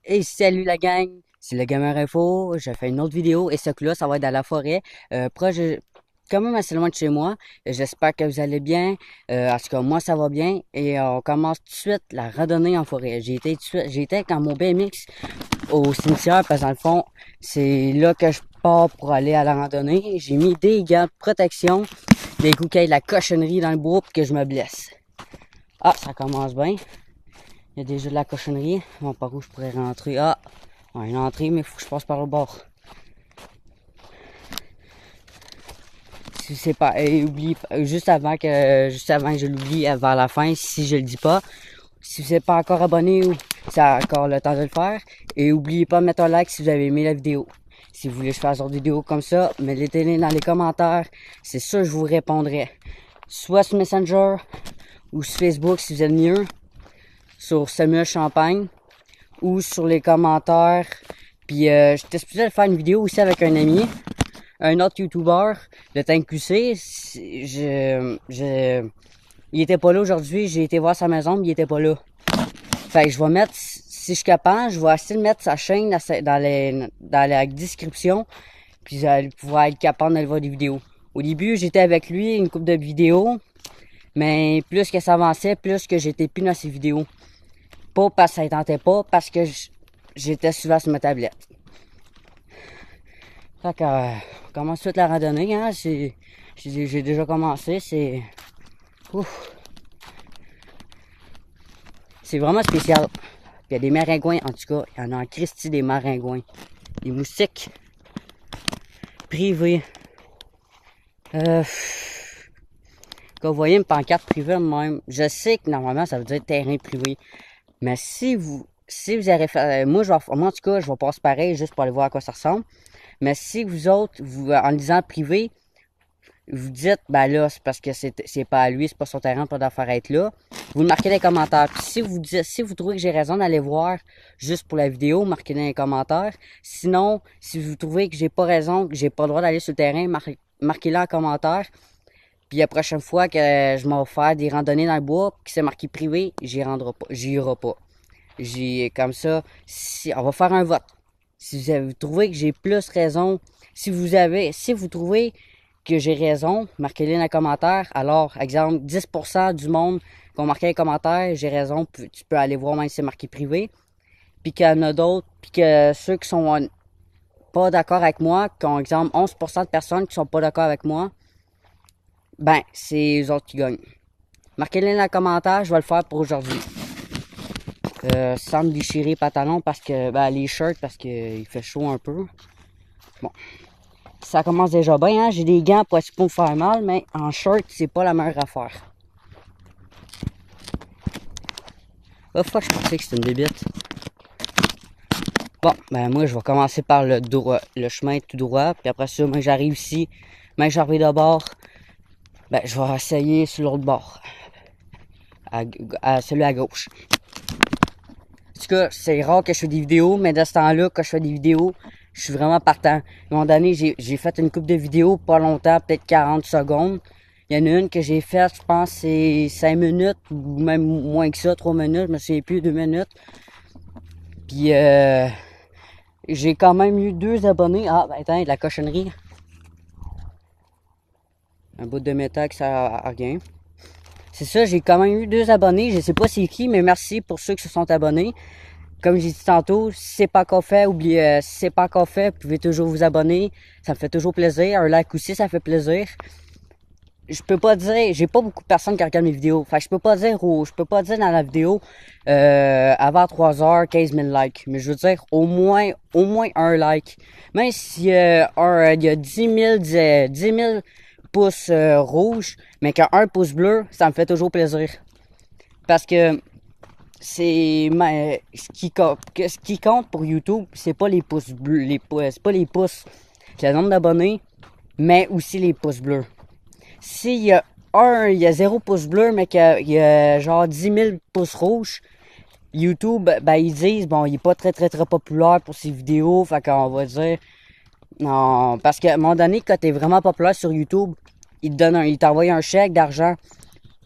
Et salut la gang, c'est le Gamer Info. Je fais une autre vidéo et ce coup-là, ça va être dans la forêt, proche, quand même assez loin de chez moi. J'espère que vous allez bien. En tout cas, moi ça va bien et on commence tout de suite la randonnée en forêt. J'ai été avec mon BMX au cimetière parce que dans le fond, c'est là que je pars pour aller à la randonnée. J'ai mis des gants de protection, des coups qu'il y ait de la cochonnerie dans le bois pour que je me blesse. Ah, ça commence bien. Il y a déjà de la cochonnerie. Bon, par où je pourrais rentrer? Ah, on a une entrée, mais il faut que je passe par le bord. Si c'est pas, oublie, juste avant que je l'oublie, vers la fin, si je le dis pas. Si vous n'êtes pas encore abonné, c'est encore le temps de le faire. Et oubliez pas de mettre un like si vous avez aimé la vidéo. Si vous voulez que je fasse d'autres vidéos comme ça, mettez-les dans les commentaires. C'est sûr, je vous répondrai. Soit sur Messenger ou sur Facebook si vous êtes mieux. Sur Samuel Champagne. Ou sur les commentaires. Puis j'étais supposé de faire une vidéo aussi avec un ami, un autre YouTuber, le Tank QC. Il était pas là aujourd'hui, j'ai été voir sa maison, mais il était pas là. Fait que je vais mettre, si je suis capable, je vais essayer de mettre sa chaîne dans la description, puis vous allez pouvoir être capable d'aller voir des vidéos. Au début, j'étais avec lui une couple de vidéos, mais plus que ça avançait, plus que j'étais plus dans ses vidéos. Pas parce que ça ne tentait pas, parce que j'étais souvent sur ma tablette. Fait que, on commence toute la randonnée, hein. J'ai déjà commencé, c'est... Ouf. C'est vraiment spécial. Puis il y a des maringouins, en tout cas. Il y en a en Christie des maringouins. Des moustiques. Privés. Quand vous voyez une pancarte privée même, je sais que normalement ça veut dire terrain privé. Mais si vous avez fait... moi, en tout cas, je vais passer pareil juste pour aller voir à quoi ça ressemble. Mais si vous autres, en disant privé, vous dites, ben là, c'est parce que c'est pas à lui, c'est pas son terrain, pas d'affaire à être là. Vous le marquez dans les commentaires. Puis si vous trouvez que j'ai raison d'aller voir juste pour la vidéo, marquez-le dans les commentaires. Sinon, si vous trouvez que j'ai pas raison, que j'ai pas le droit d'aller sur le terrain, marquez-le en commentaire. Puis la prochaine fois que je m'en vais faire des randonnées dans le bois, qui c'est marqué privé, j'y irai pas. Comme ça, on va faire un vote. Si vous trouvez que j'ai plus raison, si vous trouvez que j'ai raison, marquez-le dans les commentaires. Alors, exemple, 10% du monde qui ont marqué les commentaires, j'ai raison, tu peux aller voir même si c'est marqué privé. Puis qu'il y en a d'autres, puis que ceux qui sont pas d'accord avec moi, qui ont, exemple, 11% de personnes qui sont pas d'accord avec moi, ben, c'est eux autres qui gagnent. Marquez-le dans les commentaires, je vais le faire pour aujourd'hui. Sans me déchirer les pantalons parce que, ben, les shirts parce qu'il fait chaud un peu. Bon. Ça commence déjà bien, hein? J'ai des gants pour essayer de me faire mal, mais en short, c'est pas la meilleure affaire. Oh fuck, je pensais que c'était une débite. Bon, ben moi, je vais commencer par le chemin tout droit, puis après ça, moi, j'arrive ici, mais j'arrive de bord, ben, je vais essayer sur l'autre bord, celui à gauche. En tout cas, c'est rare que je fais des vidéos, mais de ce temps-là, quand je fais des vidéos, je suis vraiment partant. À un moment donné, j'ai fait une couple de vidéos, pas longtemps, peut-être 40 secondes. Il y en a une que j'ai faite, je pense, c'est 5 minutes, ou même moins que ça, 3 minutes, je me souviens plus, 2 minutes. Puis, j'ai quand même eu 2 abonnés. Ah, ben attends, il y a de la cochonnerie. Un bout de métal qui sert à rien. C'est ça, j'ai quand même eu 2 abonnés. Je sais pas c'est qui, mais merci pour ceux qui se sont abonnés. Comme j'ai dit tantôt, si c'est pas encore fait, oubliez, si c'est pas encore fait, vous pouvez toujours vous abonner. Ça me fait toujours plaisir. Un like aussi, ça fait plaisir. Je peux pas dire, j'ai pas beaucoup de personnes qui regardent mes vidéos. Fait que je peux pas dire dans la vidéo, avant 3 heures, 15 000 likes. Mais je veux dire, au moins un like. Même si, il y a 10 000 pouces rouges, mais qu'un pouce bleu, ça me fait toujours plaisir. Parce que, ce qui compte pour YouTube, c'est pas les pouces bleus, c'est pas les pouces, c'est le nombre d'abonnés, mais aussi les pouces bleus. S'il y a il y a 0 pouce bleu, mais qu'il y a genre 10 000 pouces rouges, YouTube, ben ils disent, bon, il est pas très populaire pour ses vidéos, fait qu'on va dire, non, parce qu'à un moment donné, quand t'es vraiment populaire sur YouTube, il t'envoie un chèque d'argent,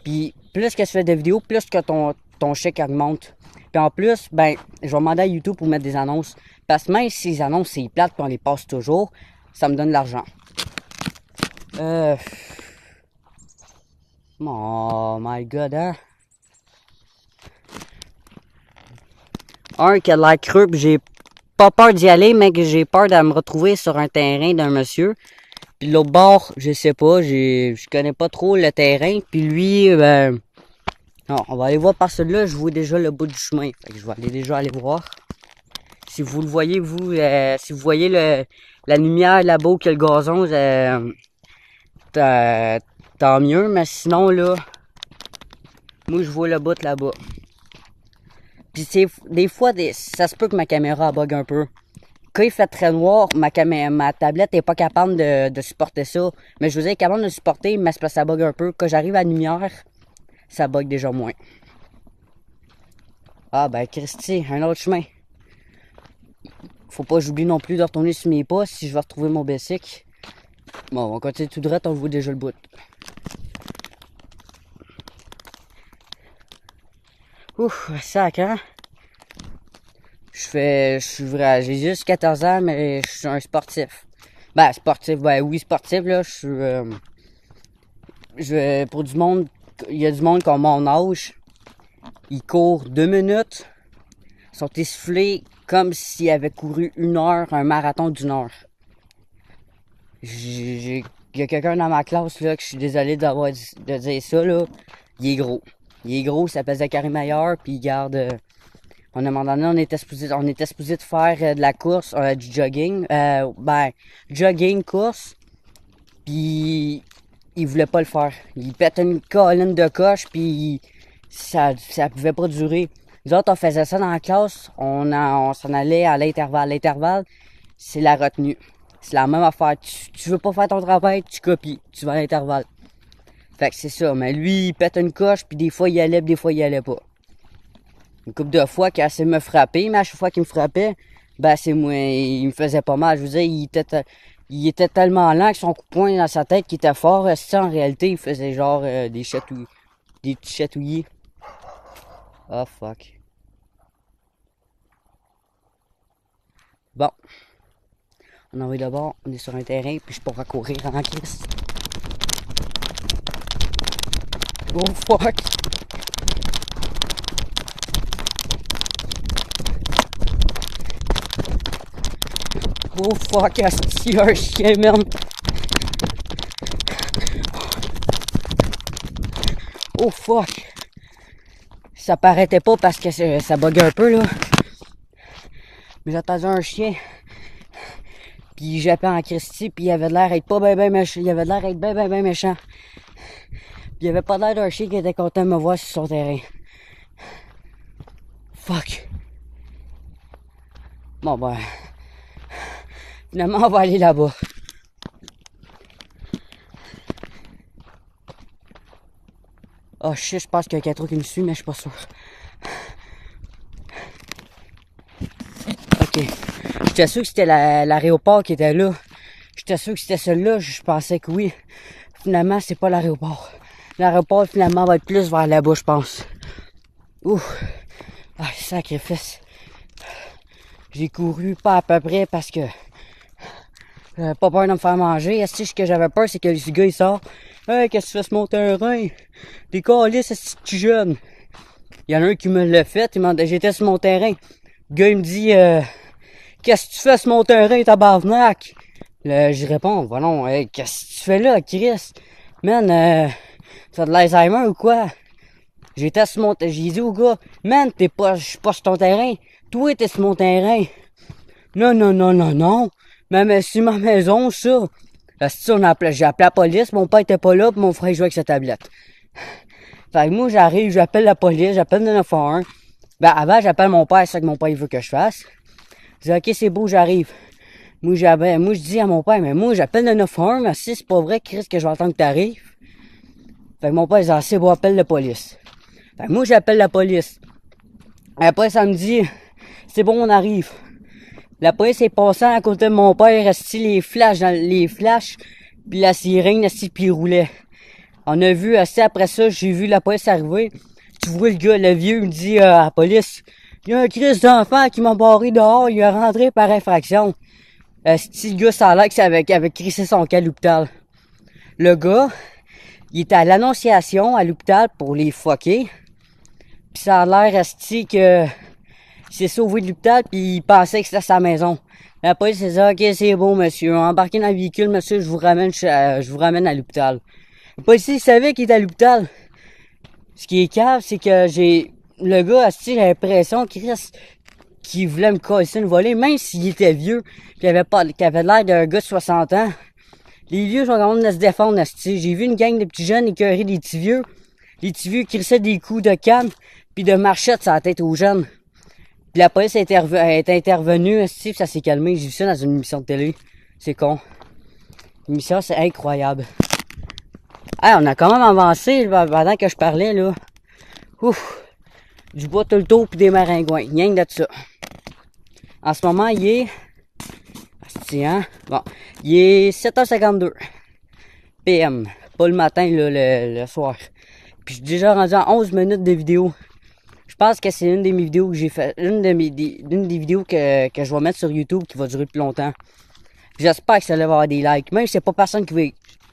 puis plus que tu fais de vidéos, plus que ton chèque augmente. Puis en plus, ben, je vais demander à YouTube pour mettre des annonces. Parce que même si les annonces, c'est plate, puis on les passe toujours, ça me donne de l'argent. Oh my god, hein? Un qui a l'air creux, pis j'ai pas peur d'y aller, mais que j'ai peur de me retrouver sur un terrain d'un monsieur. Puis l'autre bord, je sais pas, je connais pas trop le terrain. Puis lui, ben... Non, on va aller voir par celui-là, je vois déjà le bout du chemin. Fait que je vais déjà aller voir. Si vous le voyez, vous, si vous voyez la lumière là-bas où il y a le gazon, tant mieux. Mais sinon, là, moi, je vois le bout là-bas. Puis des fois, ça se peut que ma caméra bug un peu. Quand il fait très noir, ma tablette est pas capable de supporter ça. Mais je vous ai capable de supporter, mais c'est parce que ça bug un peu. Quand j'arrive à la lumière, ça bug déjà moins. Ah ben Christy, un autre chemin. Faut pas que j'oublie non plus de retourner sur mes pas si je vais retrouver mon bicycle. Bon, on va continuer tout droit, on voit déjà le bout. Ouf, sac, hein? J'ai juste 14 ans, mais je suis un sportif. Ben, sportif, ben oui, sportif, là, pour du monde, il y a du monde comme mon âge, ils courent 2 minutes, sont essoufflés comme s'ils avaient couru 1 heure, un marathon d'1 heure. Il y a quelqu'un dans ma classe, là, que je suis désolé de dire ça, là, il est gros. Il est gros, il s'appelle Zachary Maillard, puis il garde... à un moment donné, on était supposé de faire de la course, du jogging. Jogging, course. Puis, il voulait pas le faire. Il pétait une colline de coche, puis ça pouvait pas durer. Nous autres, on faisait ça dans la classe. On s'en allait à l'intervalle. L'intervalle, c'est la retenue. C'est la même affaire. Tu veux pas faire ton travail, tu copies. Tu vas à l'intervalle. Fait que c'est ça. Mais lui, il pète une coche, puis des fois, il allait, puis des fois, il allait pas. Une couple de fois qu'il a essayé de me frapper, mais à chaque fois qu'il me frappait, ben c'est moi, il me faisait pas mal. Je veux dire, il était tellement lent que son coup de poing dans sa tête qui était fort. En réalité, il faisait genre des petits chatouillis. Oh fuck. Bon. On en va d'abord, on est sur un terrain, puis je pourrais courir en crise. Oh fuck. Oh fuck, asti, un chien, merde. Oh fuck. Ça paraissait pas parce que ça bug un peu, là. Mais j'attendais un chien. Puis j'appelais en Christy, puis il avait l'air d'être pas ben méchant. Il avait l'air d'être ben méchant. Puis il avait pas l'air d'un chien qui était content de me voir sur son terrain. Fuck. Bon ben... Finalement, on va aller là-bas. Oh shit, je pense qu'il y a quelqu'un qui me suit, mais je suis pas sûr. Ok. J'étais sûr que c'était l'aéroport qui était là. J'étais sûr que c'était celui-là, je pensais que oui. Finalement, c'est pas l'aéroport. L'aéroport, finalement, va être plus vers là-bas, je pense. Ouf. Ah, sacrifice. J'ai couru pas à peu près parce que... J'avais pas peur de me faire manger. Est-ce que j'avais peur, c'est que le gars, il sort. Hey, qu'est-ce que tu fais sur mon terrain? T'es caliste, est-ce que tu es jeune? Il y en a un qui me l'a fait, j'étais sur mon terrain. Le gars, il me dit, qu'est-ce que tu fais sur mon terrain, tabarnak? Là, je réponds, bah non, hey, qu'est-ce que tu fais là, Chris? Man, t'as de l'Alzheimer ou quoi? J'étais sur mon terrain, j'ai dit au gars, man, je suis pas sur ton terrain. Toi, t'es sur mon terrain. Non. Mais c'est ma maison, ça. J'ai appelé la police, mon père était pas là, pis mon frère jouait avec sa tablette. Fait que moi, j'arrive, j'appelle la police, j'appelle le 911. Ben, avant, j'appelle mon père, c'est ça que mon père veut que je fasse. Je dis, ok, c'est beau, j'arrive. Moi, je dis à mon père, mais moi, j'appelle le 911, mais si c'est pas vrai, Chris, que je vais attendre que t'arrives. Fait que mon père, il dit, ah, c'est bon, appelle la police. Fait que moi, j'appelle la police. Après, ça me dit, c'est bon, on arrive. La police est passée à côté de mon père, assis les flashs, puis la sirène, assis, puis il roulait. On a vu, assis après ça, j'ai vu la police arriver. Tu vois le gars, le vieux, il me dit à la police, Il y a un Christ d'enfant qui m'a barré dehors, il est rentré par infraction. Le gars, ça a l'air qu'il avait crissé son cas à l'hôpital. Le gars, il était à l'annonciation à l'hôpital pour les fucker. Pis ça a l'air esti que il s'est sauvé de l'hôpital pis il pensait que c'était sa maison. La police s'est dit, ok, c'est bon, monsieur, embarquez dans le véhicule, monsieur, je vous ramène à l'hôpital. Le policier, il savait qu'il était à l'hôpital. Ce qui est cave, c'est que le gars, esti, j'ai l'impression qu'il voulait me casser une volée, même s'il était vieux, qu'il avait l'air d'un gars de 60 ans. Les vieux sont quand même de se défendre, esti. J'ai vu une gang de petits jeunes écœurer des petits vieux. Les petits vieux qui crissaient des coups de canne puis de marchette sur la tête aux jeunes. Puis la police est intervenue, esti, pis ça s'est calmé. J'ai vu ça dans une émission de télé. C'est con. L'émission, c'est incroyable. Hey, on a quand même avancé pendant que je parlais, là. Ouf. Du bois tout le tour pis des maringouins. Rien que de ça. En ce moment, il est... Hein? Bon, il est 7h52 PM. Pas le matin, là, le soir. Puis je suis déjà rendu à 11 minutes de vidéo. Je pense que c'est une de mes vidéos que j'ai fait. Une des vidéos que je vais mettre sur YouTube qui va durer plus longtemps. J'espère que ça va avoir des likes. Même s'il n'y a pas personne qui veut.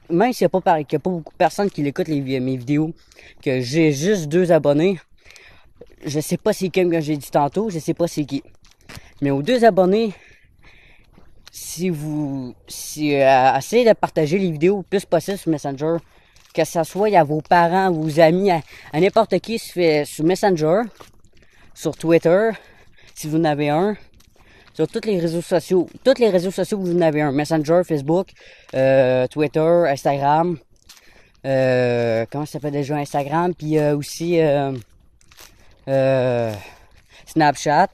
Même s'il n'y a pas beaucoup de personnes qui écoutent mes vidéos. Que j'ai juste 2 abonnés. Je sais pas c'est qui que j'ai dit tantôt. Je sais pas c'est qui. Mais aux 2 abonnés. Essayez de partager les vidéos le plus possible sur Messenger. Que ça soit à vos parents, vos amis, à n'importe qui sur Messenger, sur Twitter, si vous en avez un, sur tous les réseaux sociaux. Tous les réseaux sociaux, vous en avez un. Messenger, Facebook, Twitter, Instagram. Comment ça s'appelle déjà Instagram? Puis aussi Snapchat.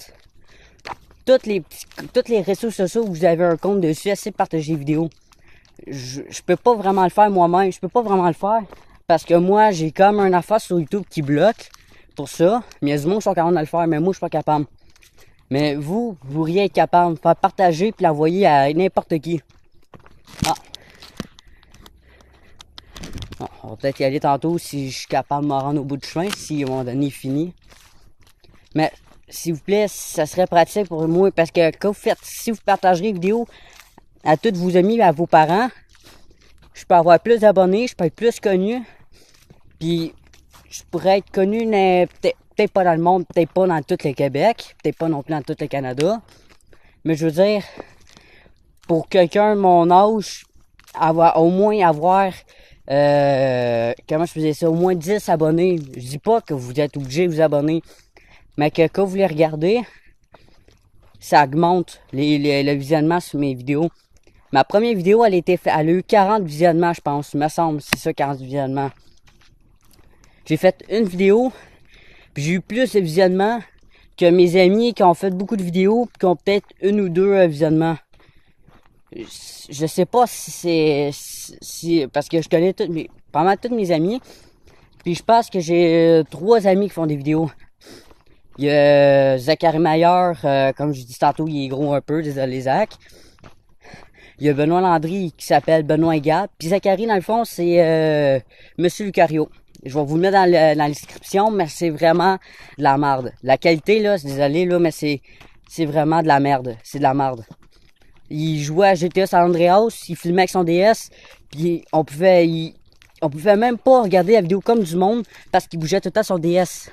Tous les réseaux sociaux où vous avez un compte dessus, essayez de partager les vidéos. Je peux pas vraiment le faire moi-même. Je peux pas vraiment le faire. Parce que moi, j'ai comme un affaire sur YouTube qui bloque pour ça. Mais il y a du monde qui sont capables de le faire, mais moi, je suis pas capable. Mais vous pourriez être capable de faire partager puis l'envoyer à n'importe qui. Ah. Bon, on va peut-être y aller tantôt si je suis capable de me rendre au bout du chemin, si à un moment donné fini. Mais s'il vous plaît, ça serait pratique pour moi parce que quand si vous partagerez les vidéos à tous vos amis et à vos parents, je peux avoir plus d'abonnés, je peux être plus connu, puis je pourrais être connu peut-être pas dans le monde, peut-être pas dans tout le Québec, peut-être pas non plus dans tout le Canada, mais je veux dire, pour quelqu'un de mon âge, au moins avoir, comment je faisais ça, au moins 10 abonnés. Je dis pas que vous êtes obligé de vous abonner, mais que quand vous les regardez, ça augmente le visionnement sur mes vidéos. Ma première vidéo, elle a eu 40 visionnements, je pense. Il me semble, c'est ça, 40 visionnements. J'ai fait une vidéo, puis j'ai eu plus de visionnements que mes amis qui ont fait beaucoup de vidéos, puis qui ont peut-être 1 ou 2 visionnements. Je sais pas si c'est... parce que je connais pas mal tous mes amis, puis je pense que j'ai 3 amis qui font des vidéos. Il y a Zachary Mayer, comme je dis tantôt, il est gros un peu, désolé Zach. Il y a Benoît Landry qui s'appelle Benoît et Gab. Puis Zachary, dans le fond, c'est Monsieur Lucario. Je vais vous le mettre dans la description, mais c'est vraiment de la merde. La qualité, là, désolé, là, mais c'est vraiment de la merde. C'est de la merde. Il jouait à GTA San Andreas, il filmait avec son DS, puis on pouvait même pas regarder la vidéo comme du monde parce qu'il bougeait tout le temps son DS.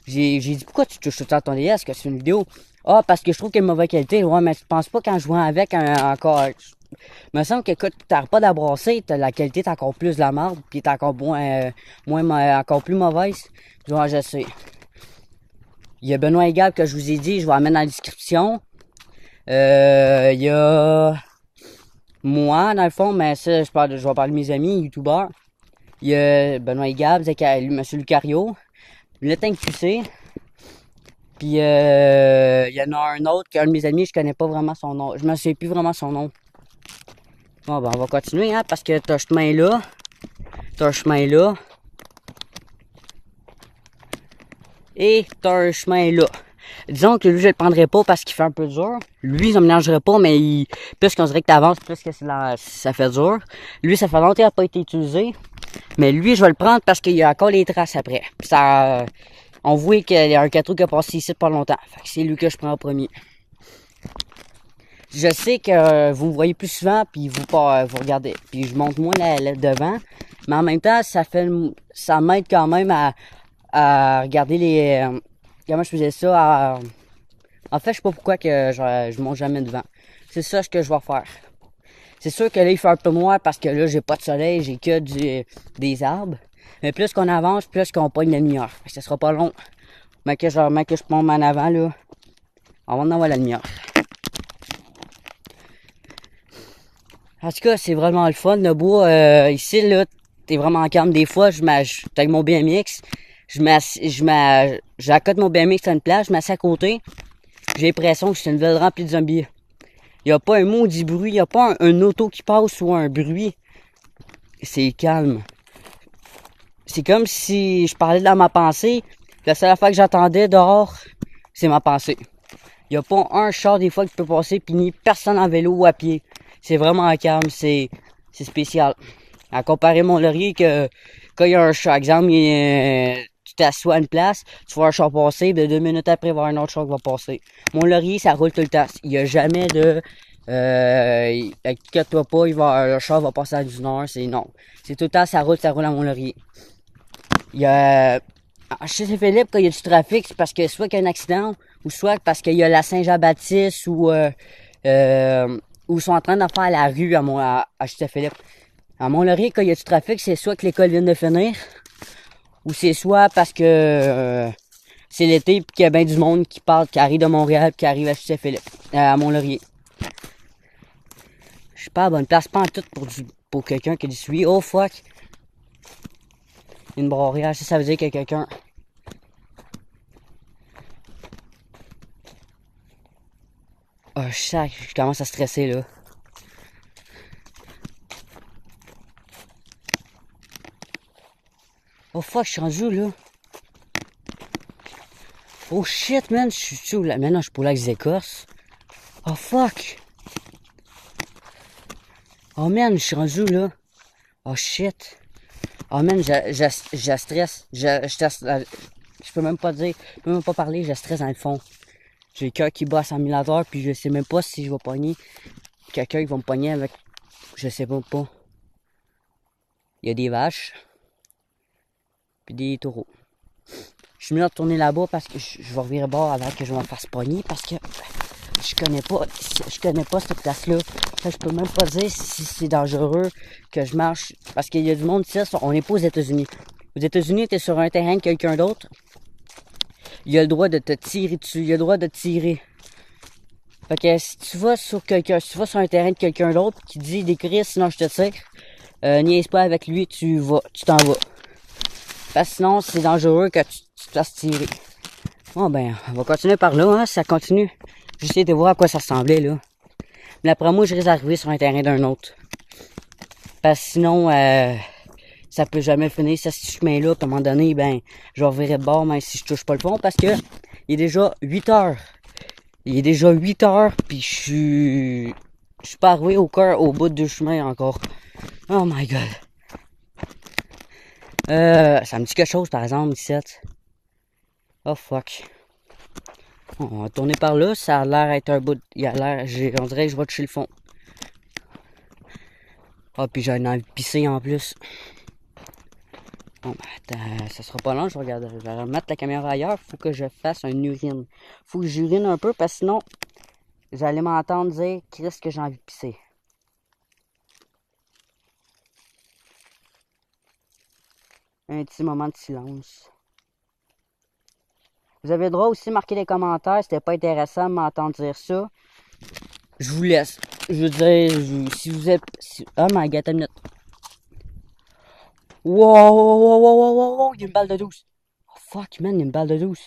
J'ai dit, pourquoi tu touches tout le temps ton DS que c'est une vidéo? Ah, parce que je trouve qu'il y a une mauvaise qualité. Ouais, mais je pense pas quand je joue avec encore. Il me semble que quand t'arrêtes pas d'abrasser, la qualité est encore plus de la merde, puis est encore encore plus mauvaise. Ouais, je sais. Il y a Benoît et Gab que je vous ai dit, je vais en mettre dans la description. Il y a moi, dans le fond, mais ça, je vais parler de mes amis, youtubeurs. Il y a Benoît et Gab, Monsieur Lucario, le Tank QC. Puis il y en a un autre qu'un de mes amis, je connais pas vraiment son nom. Je me souviens plus vraiment son nom. Bon, ben on va continuer, hein, parce que t'as un chemin là. T'as un chemin là. Et t'as un chemin là. Disons que lui, je le prendrais pas parce qu'il fait un peu dur. Lui, ça me mélangerait pas, mais plus qu'on dirait que t'avances, plus que ça fait dur. Lui, ça fait longtemps qu'il n'a pas été utilisé. Mais lui, je vais le prendre parce qu'il y a encore les traces après. Puis ça... On voit qu'il y a un 4 roues qui a passé ici pas longtemps. Fait que c'est lui que je prends en premier. Je sais que vous me voyez plus souvent, puis vous regardez. Puis je monte moins la devant. Mais en même temps, ça m'aide quand même à regarder les... comment je faisais ça? En fait, je sais pas pourquoi que je monte jamais devant. C'est ça ce que je vais faire. C'est sûr que là, il fait un peu moins parce que là, j'ai pas de soleil, j'ai que des arbres. Mais plus qu'on avance, plus qu'on pogne la lumière. Ça sera pas long. Mais que je pompe en avant, là, on va en avoir la lumière. En tout cas, c'est vraiment le fun. Le bois, ici, là, t'es vraiment calme. Des fois, avec mon BMX, j'accote mon BMX à une place, je m'assieds à côté. J'ai l'impression que c'est une ville remplie de zombies. Il n'y a pas un maudit bruit, il n'y a pas un auto qui passe ou un bruit. C'est calme. C'est comme si je parlais dans ma pensée. La seule fois que j'entendais dehors, c'est ma pensée. Il n'y a pas un char des fois qui peut passer, puis ni personne en vélo ou à pied. C'est vraiment calme, c'est spécial. À comparer Mont-Laurier que quand il y a un char, exemple, tu t'assois à une place, tu vois un char passer, puis 2 minutes après, il va y avoir un autre char qui va passer. Mont-Laurier, ça roule tout le temps. Il n'y a jamais de inquiète-toi pas, le char va passer à 1 heure, c'est non. C'est tout le temps, ça roule à Mont-Laurier. Il y a chez Saint-Philippe, quand il y a du trafic, c'est parce que soit qu'il y a un accident, ou soit parce qu'il y a la Saint-Jean-Baptiste, ou ils sont en train de faire la rue à Saint-Philippe. À Mont-Laurier, quand il y a du trafic, c'est soit que l'école vient de finir, ou c'est soit parce que c'est l'été puis qu'il y a bien du monde qui arrive de Montréal puis qui arrive à Saint-Philippe, à Mont-Laurier. Je suis pas à bonne place, pas en tout pour quelqu'un qui dit oui. Oh fuck! Une broyage, ça veut dire qu'il y a quelqu'un. Oh, je commence à stresser là. Oh fuck, je suis rendu où là? Oh shit, man, je suis où là? Maintenant, je suis pour lac des Écorces. Oh fuck! Oh man, je suis rendu où là? Oh shit! Oh man, je stresse. Je peux même pas dire, je peux même pas parler, je stresse dans le fond. J'ai le cœur qui bat à 100 000 à l'heure, puis je sais même pas si je vais pogner quelqu'un qui va me pogner avec. Je sais même pas. Il y a des vaches, puis des taureaux. Je suis mieux de retourner là-bas parce que je vais revirer bord avant que je me fasse pogner parce que je connais pas cette place-là. Je peux même pas dire si c'est dangereux que je marche. Parce qu'il y a du monde ici, on n'est pas aux États-Unis. Aux États-Unis, tu es sur un terrain de quelqu'un d'autre. Il a le droit de te tirer dessus, il a le droit de te tirer. Fait que si tu vas sur un terrain de quelqu'un d'autre qui dit des cris, sinon je te tire, niaise pas avec lui, tu t'en vas. Parce que sinon, c'est dangereux que tu te fasses tirer. Bon ben, on va continuer par là, hein, ça continue. J'essaie de voir à quoi ça ressemblait, là. Mais après moi, je risque d'arriver sur un terrain d'un autre. Parce que sinon, ça peut jamais finir, ce chemin-là. Puis à un moment donné, ben, je vais revirer de bord, même si je touche pas le fond, parce que il est déjà 8 heures. Il est déjà 8 heures, puis je suis pas arrivé au bout du chemin encore. Oh my god. Ça me dit quelque chose, par exemple, ici. Oh fuck. On va tourner par là, ça a l'air d'être un bout. On dirait que je vais toucher le fond. Ah, puis j'ai envie de pisser en plus. Bon, ben, ça sera pas long, je vais remettre la caméra ailleurs. Faut que je fasse un urine. Faut que j'urine un peu parce que sinon, j'allais m'entendre dire qu'est-ce que j'ai envie de pisser. Un petit moment de silence. Vous avez le droit aussi de marquer les commentaires, c'était pas intéressant de m'entendre dire ça. Je vous laisse. Je veux dire, si vous êtes... Oh my god, une minute. Wow, il y a une balle de 12. Oh fuck, man, il y a une balle de 12.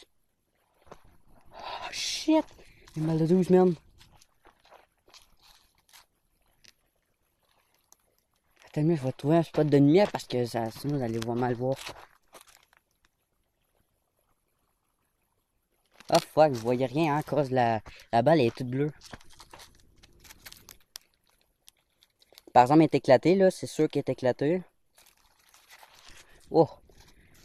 Oh shit, il y a une balle de 12, man. Attends, je vais trouver un spot de lumière parce que sinon vous allez mal voir. Oh fuck, vous voyez rien hein, à cause de la balle elle est toute bleue. Par exemple, elle est éclatée là, c'est sûr qu'elle est éclatée. Oh,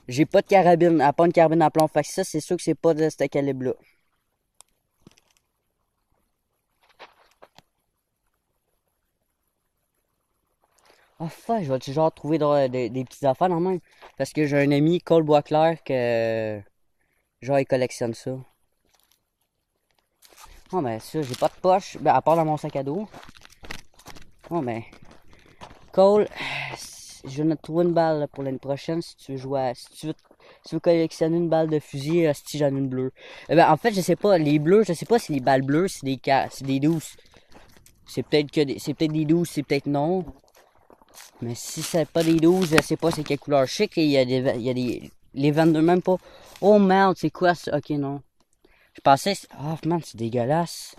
J'ai pas de carabine, pas une carabine à plomb. Fait que ça, c'est sûr que c'est pas de ce calibre-là. Ah, fuck, je vais genre trouver des petites affaires dans même. Parce que j'ai un ami, Cole Boisclair, que genre il collectionne ça. Oh ben ça, j'ai pas de poche, ben, à part dans mon sac à dos. Oh ben, Cole, je vais te trouver une balle là, pour l'année prochaine si tu veux jouer si tu veux collectionner une balle de fusil, si j'en ai une bleue. Ben, en fait, je sais pas, les bleus, je sais pas si les balles bleues, c'est des 12. C'est peut-être des 12, c'est peut-être non. Mais si c'est pas des 12, je sais pas c'est quelle couleur. Je sais qu'il y a les 22 même pas. Oh merde, c'est quoi ça? Ok, non. Je pensais, oh man, c'est dégueulasse.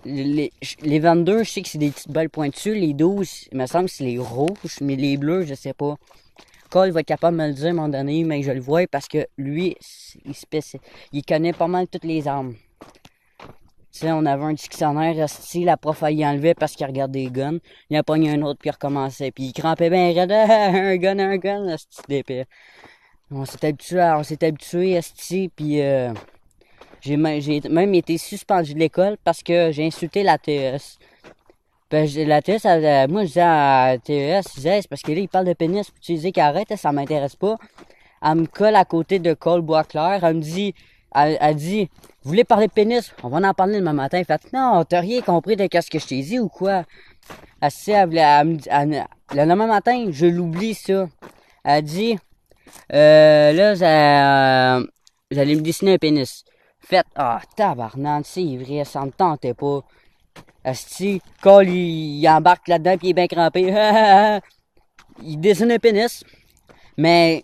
Les 22, je sais que c'est des petites balles pointues. Les 12, il me semble que c'est les rouges, mais les bleus, je sais pas. Cole va être capable de me le dire à un moment donné, mais je le vois parce que lui, il connaît pas mal toutes les armes. Tu sais, on avait un dictionnaire, si la prof a y enlevé parce qu'il regardait des guns. Il a pogné un autre puis il recommençait. Puis il crampait bien raide, un gun, esti d'épée. On s'est habitué, esti, puis j'ai même été suspendu de l'école parce que j'ai insulté la TES. Ben, la TES, moi je disais à la TES, je disais, c'est parce que là, il parle de pénis, puis tu disais qu'arrête, ça m'intéresse pas. Elle me colle à côté de Cole Boisclair, elle me dit, elle dit, vous voulez parler de pénis? On va en parler demain matin. Elle fait, non, t'as rien compris de ce que je t'ai dit ou quoi? Le lendemain matin, je l'oublie ça. Elle dit, vous allez me dessiner un pénis. Faites, tabarnak, c'est vrai, ça me tentait pas. Asti, Cole, il embarque là-dedans pis il est bien crampé. Il dessine un pénis. Mais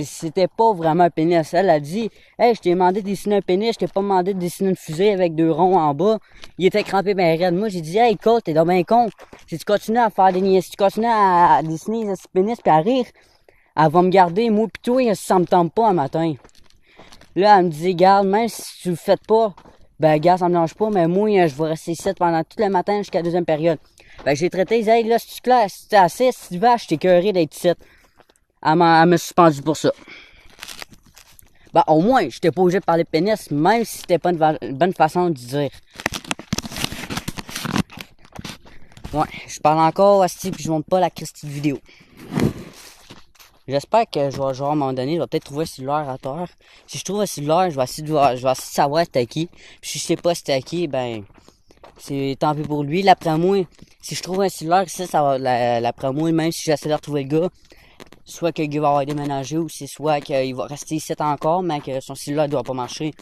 c'était pas vraiment un pénis. Elle a dit, hey, je t'ai demandé de dessiner un pénis, je t'ai pas demandé de dessiner une fusée avec deux ronds en bas. Il était crampé ben raide. Moi, j'ai dit, hey, Cole, t'es donc ben con. Si tu continues à faire des niaises, si tu continues à dessiner ce pénis pis à rire, elle va me garder, moi pis toi, ça me tente pas un matin. Là, elle me dit, garde, même si tu le fais pas, ben, gars, ça me dérange pas, mais moi, je vais rester ici pendant tout le matin jusqu'à la deuxième période. Ben, j'ai traité, hey, là, si tu clair, si t'es assez, si tu vas, je t'ai écœuré d'être ici. Elle m'a suspendu pour ça. Ben, au moins, j'étais pas obligé de parler de pénis, même si c'était pas une bonne façon de dire. Ouais, je parle encore, asti, puis je monte pas la Christie de vidéo. J'espère que je vais, genre, à un moment donné, je vais peut-être trouver un cellulaire à terre. Si je trouve un cellulaire, je vais essayer de savoir c'était qui. Puis si je sais pas c'était qui, ben, c'est tant pis pour lui. L'après moi, si je trouve un cellulaire ici, ça va, l'après moi, même si j'essaie de retrouver le gars, soit que le gars va avoir déménagé ou c'est soit qu'il va rester ici encore, mais que son cellulaire doit pas marcher.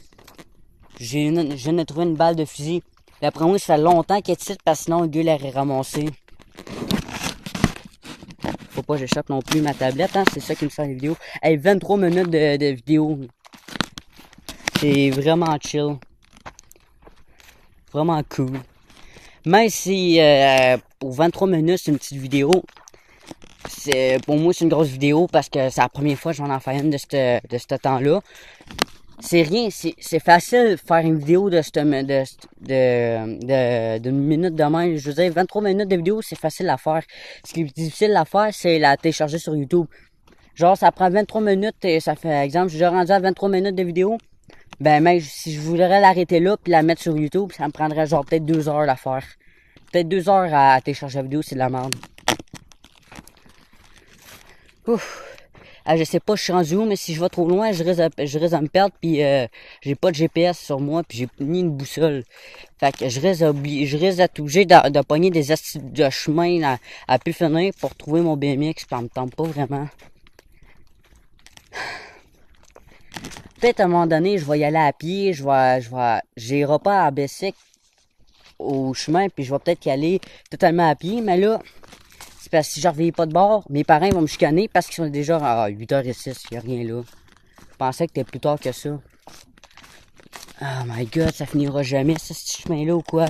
Je viens de trouver une balle de fusil. D'après moi, ça fait longtemps qu'il est ici parce que sinon le gars l'aurait ramassé. Faut pas que j'échappe non plus ma tablette, hein, c'est ça qui me fait les vidéos. Hey, 23 minutes de vidéo. C'est vraiment chill. Vraiment cool. Même si pour 23 minutes, c'est une petite vidéo. Pour moi, c'est une grosse vidéo parce que c'est la première fois que j'en ai fait une de ce temps-là. C'est rien, c'est facile de faire une vidéo d'une minute de même. Je veux dire, 23 minutes de vidéo, c'est facile à faire. Ce qui est difficile à faire, c'est la télécharger sur YouTube. Genre, ça prend 23 minutes et ça fait, exemple, j'ai déjà rendu à 23 minutes de vidéo. Ben, même si je voudrais l'arrêter là puis la mettre sur YouTube, ça me prendrait genre peut-être 2 heures à faire. Peut-être 2 heures à télécharger la vidéo, c'est de la merde. Ouf. Ah, je sais pas je suis rendu où, mais si je vais trop loin, je risque de me perdre, puis j'ai pas de GPS sur moi, puis j'ai ni une boussole. Fait que je risque d'être obligé de pogner des astuces de chemin à plus finir pour trouver mon BMX, puis ça me tente pas vraiment. Peut-être à un moment donné, je vais y aller à pied, j'irai pas à Bessic au chemin, puis je vais peut-être y aller totalement à pied, mais là, c'est parce que si je reviens pas de bord, mes parents vont me chicaner parce qu'ils sont déjà à 8h06, il n'y a rien là. Je pensais que c'était plus tard que ça. Oh my god, ça finira jamais ce chemin-là ou quoi?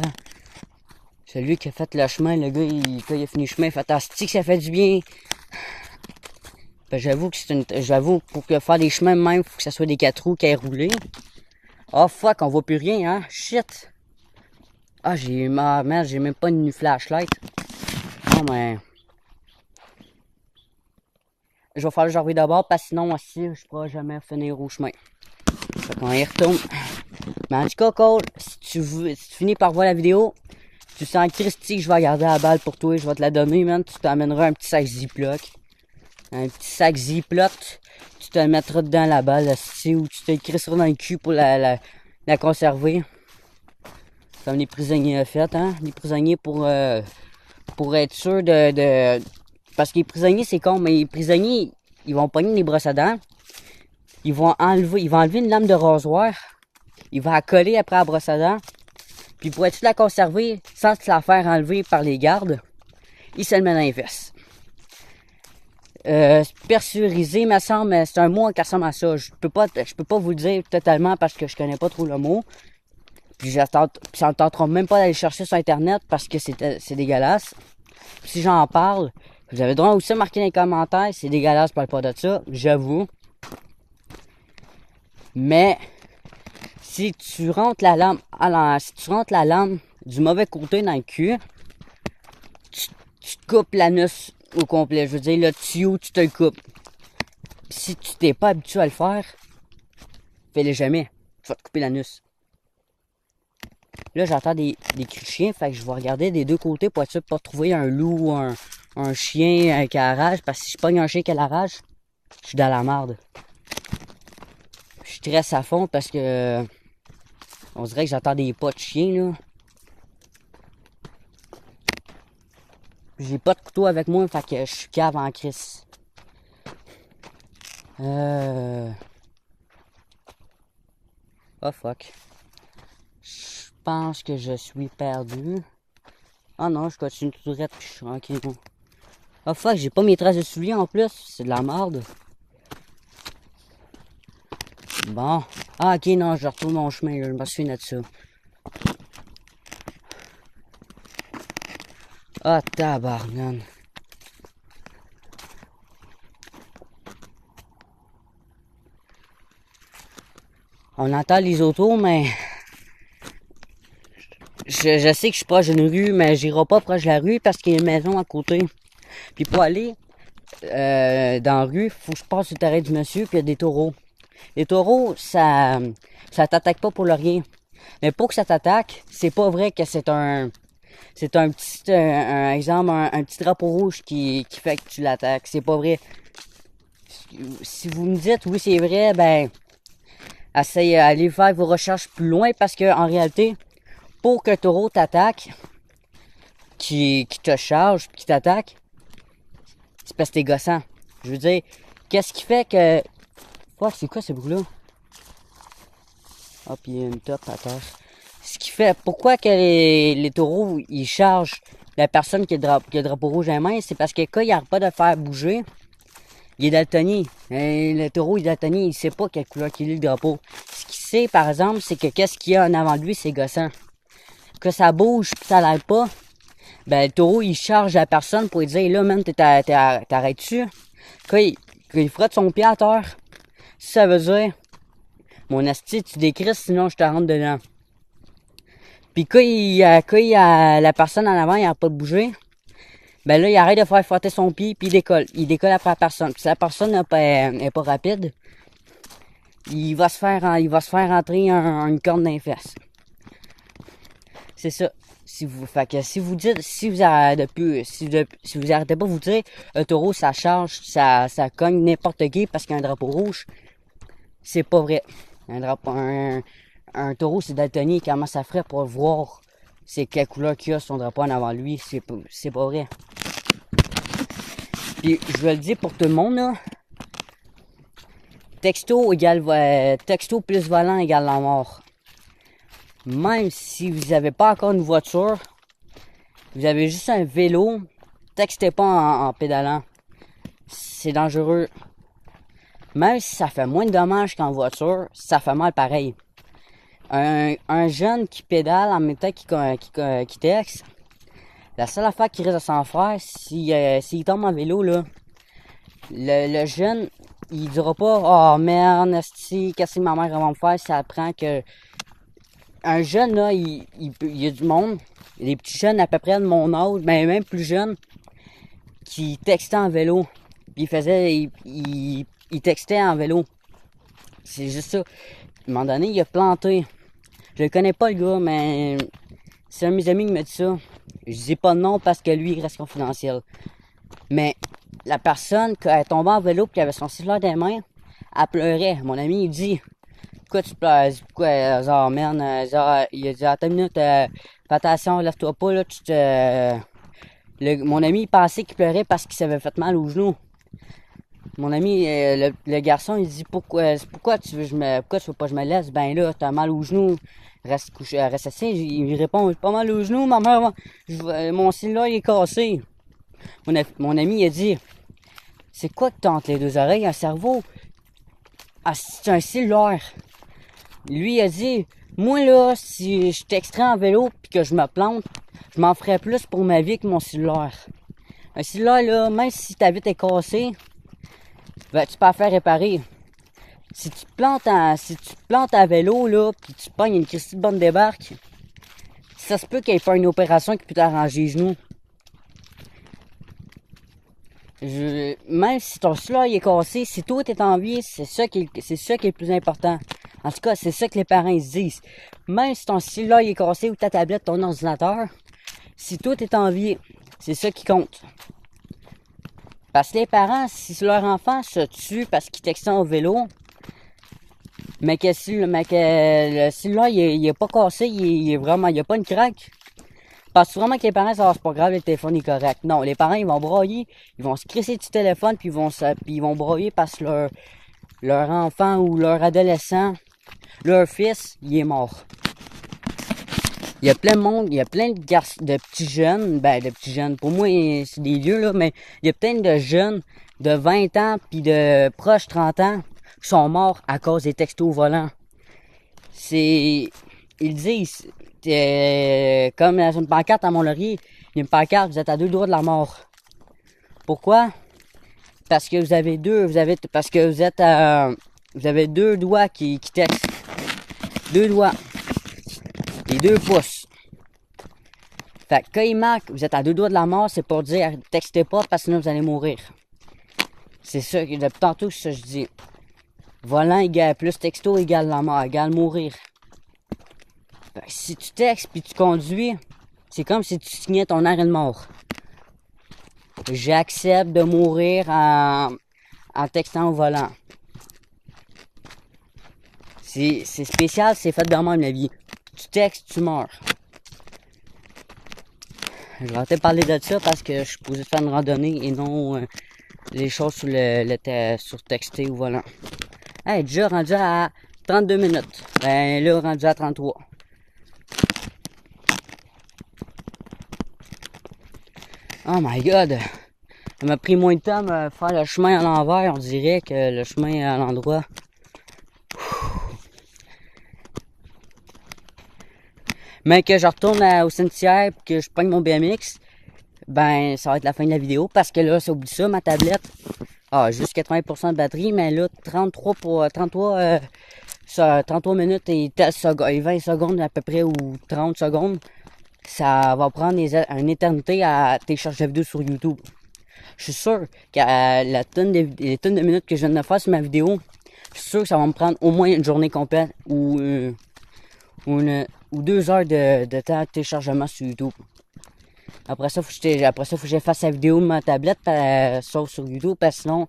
Celui qui a fait le chemin, le gars, quand il a fini le chemin, fantastique, ça fait du bien. Ben, j'avoue, pour faire des chemins même, faut que ça soit des 4 roues qui aient roulé. Oh fuck, on voit plus rien, hein? Shit! Ah, merde, j'ai même pas une flashlight. Non, mais... je vais falloir que je revienne d'abord parce que sinon, aussi, je pourrai jamais finir au chemin. Fait qu'on y retourne. Mais en tout cas, Cole, si tu finis par voir la vidéo, tu sens Christy que je vais garder la balle pour toi, je vais te la donner, man. Tu t'amèneras un petit sac Ziploc. Un petit sac Ziploc. Tu te mettras dedans la balle, ou tu te crisseras dans le cul pour la conserver. Comme les prisonniers ont fait, hein. Les prisonniers pour être sûr de... Parce que les prisonniers, c'est con, mais les prisonniers, ils vont pogner des brosses à dents. Ils vont enlever une lame de rasoir. Ils vont la coller après la brosse à dents. Puis pour être la conserver sans se la faire enlever par les gardes, ils se le mettent dans les fesses. Pressurisé, me semble, c'est un mot qui ressemble à ça. Je peux pas vous le dire totalement parce que je connais pas trop le mot. Puis ça ne tentera même pas d'aller chercher sur internet parce que c'est dégueulasse. Puis si j'en parle, vous avez le droit aussi de marquer dans les commentaires, c'est dégueulasse, je parle pas de ça, j'avoue. Mais si tu rentres la lame du mauvais côté dans le cul, tu te coupes l'anus au complet. Je veux dire, le tuyau, tu te le coupes. Si tu t'es pas habitué à le faire, fais-le jamais. Tu vas te couper l'anus. Là, j'entends des cris de chien, fait que je vais regarder des deux côtés pour être sûr de pas trouver un loup ou un chien qui a la rage. Parce que si je pogne un chien qui a la rage, je suis dans la merde. Je stresse à fond parce que on dirait que j'entends des pas de chien, là. J'ai pas de couteau avec moi, fait que je suis cave en crise. Oh fuck. Je pense que je suis perdu. Ah non, je continue tout droit puis je suis tranquille. Oh fuck, j'ai pas mes traces de souliers en plus. C'est de la merde. Bon. Ah ok, non, je retourne mon chemin, je me souviens de ça. Ah tabarnane. On entend les autos, mais... Je sais que je suis proche d'une rue, mais j'irai pas proche de la rue parce qu'il y a une maison à côté. Puis pour aller dans la rue, faut que je passe sur le terrain du monsieur, puis il y a des taureaux. Les taureaux, ça t'attaque pas pour le rien. Mais pour que ça t'attaque, c'est pas vrai que c'est un petit, exemple, un petit drapeau rouge qui fait que tu l'attaques. C'est pas vrai. Si vous me dites oui c'est vrai, ben essayez d'aller faire vos recherches plus loin parce que en réalité, pour qu'un taureau t'attaque, qui te charge, qui t'attaque, c'est parce que t'es gossant. Je veux dire, qu'est-ce qui fait que... Oh, c'est quoi ce bruit-là? Ah, puis il y a une top à terre. Ce qui fait... Pourquoi que les taureaux, ils chargent la personne qui a le drapeau rouge à la main, c'est parce que quand il n'arrête pas de faire bouger, il est daltonien. Le taureau, il est daltonien, il sait pas quelle couleur qu'il est le drapeau. Ce qu'il sait, par exemple, c'est que qu'est-ce qu'il y a en avant de lui, c'est gossant. Que ça bouge, pis ça l'aide pas, ben le taureau, il charge la personne pour lui dire, là, man, t'arrêtes-tu? Quand il frotte son pied à terre, ça veut dire, mon asti, tu décrisses, sinon je te rentre dedans. Puis quand la personne en avant, il n'arrête pas de bouger, ben là, il arrête de faire frotter son pied, puis il décolle. Il décolle après la personne. Puis si la personne n'est pas rapide, il va se faire rentrer une corne dans les fesses. C'est ça. Si vous arrêtez pas de vous dire, un taureau, ça charge, ça cogne n'importe qui parce qu'il y a un drapeau rouge, c'est pas vrai. Un taureau, c'est daltonien, comment ça ferait pour voir c'est quelle couleur qu'il a son drapeau en avant lui, c'est pas vrai. Puis, je vais le dire pour tout le monde, là. Texto plus volant égale la mort. Même si vous n'avez pas encore une voiture, vous avez juste un vélo, textez pas en pédalant. C'est dangereux. Même si ça fait moins de dommages qu'en voiture, ça fait mal pareil. Un jeune qui pédale en même temps qui texte, la seule affaire qui risque de s'en faire, s'il tombe en vélo, là, le jeune, il dira pas, oh merde, qu'est-ce que ma mère va me faire, ça apprend que un jeune, là, il y a du monde, il y a des petits jeunes à peu près de mon âge, mais même plus jeunes, qui textaient en vélo. puis il textait en vélo. C'est juste ça. À un moment donné, il a planté. Je le connais pas le gars, mais c'est un de mes amis qui m'a dit ça. Je dis pas de nom parce que lui, il reste confidentiel. Mais la personne qui est tombée en vélo et qui avait son cellulaire dans les mains, elle pleurait. Mon ami, il dit, pourquoi tu pleures? Pourquoi, genre, man, genre, il a dit, attends une minute, fais attention, lève-toi pas, là, mon ami, il pensait qu'il pleurait parce qu'il s'avait fait mal au genou. Mon ami, le garçon, il dit, pourquoi tu veux pas que je me laisse? Ben là, t'as mal au genou. Reste couché, reste assis. Il répond, j'ai pas mal au genou, ma mère, mon cellulaire, il est cassé. Mon ami, il a dit, c'est quoi que t'as entre les deux oreilles? Un cerveau? Ah, c'est un cellulaire. Lui, il a dit, moi, là, si je t'extrais en vélo pis que je me plante, je m'en ferais plus pour ma vie que mon cellulaire. Un cellulaire, là, même si ta vitre est cassée, ben, tu peux la faire réparer. Si tu te plantes à vélo, là, pis tu pognes une Christie de bonne débarque, ça se peut qu'il ait fait une opération qui peut t'arranger les genoux. Même si ton cellulaire est cassé, si tout est en vie, c'est ça qui est le plus important. En tout cas, c'est ça que les parents ils se disent. Même si ton cellulaire est cassé ou ta tablette, ton ordinateur, si tout est en vie, c'est ça qui compte. Parce que les parents, si leur enfant se tue parce qu'il texte au vélo, mais que le cellulaire il est pas cassé, il est pas une craque. Parce que vraiment que les parents, ça c'est pas grave, le téléphone est correct. Non, les parents, ils vont broyer, ils vont se crisser du téléphone, puis ils vont broyer parce que leur enfant ou leur adolescent, leur fils, il est mort. Il y a plein de monde, il y a plein de petits jeunes, pour moi, c'est des vieux, là, mais il y a plein de jeunes de 20 ans, puis de proches 30 ans, qui sont morts à cause des textos au volant. Ils disent, comme dans une pancarte à Mont-Laurier, il y a une pancarte, vous êtes à 2 doigts de la mort. Pourquoi? Parce que vous avez deux doigts qui textent. 2 doigts. Les 2 pouces. Fait que quand il marque, vous êtes à 2 doigts de la mort, c'est pour dire, textez pas parce que sinon vous allez mourir. C'est ça, depuis tantôt, c'est ça que je dis. Volant égale plus texto égale la mort, égale mourir. Fait que si tu textes puis tu conduis, c'est comme si tu signais ton arrêt de mort. J'accepte de mourir en textant au volant. C'est spécial, c'est fait de même la vie. Tu textes, tu meurs. Je vais peut-être parler de ça parce que je suis posé faire une randonnée et non les choses sur texter au volant. Hey, déjà rendu à 32 minutes. Ben là, rendu à 33. Oh my god! Ça m'a pris moins de temps de faire le chemin à l'envers, on dirait, que le chemin à l'endroit. Mais que je retourne au cimetière et que je prenne mon BMX, ben ça va être la fin de la vidéo parce que là, ça oublie ça, ma tablette. Ah, juste 80% de batterie, mais là, 33 minutes et 20 secondes à peu près ou 30 secondes. Ça va prendre une éternité à télécharger la vidéo sur YouTube. Je suis sûr que les tonnes de minutes que je viens de faire sur ma vidéo, je suis sûr que ça va me prendre au moins une journée complète ou 2 heures de temps de téléchargement sur YouTube. Après ça, faut que j'efface la vidéo de ma tablette, sauf sur YouTube, parce que sinon,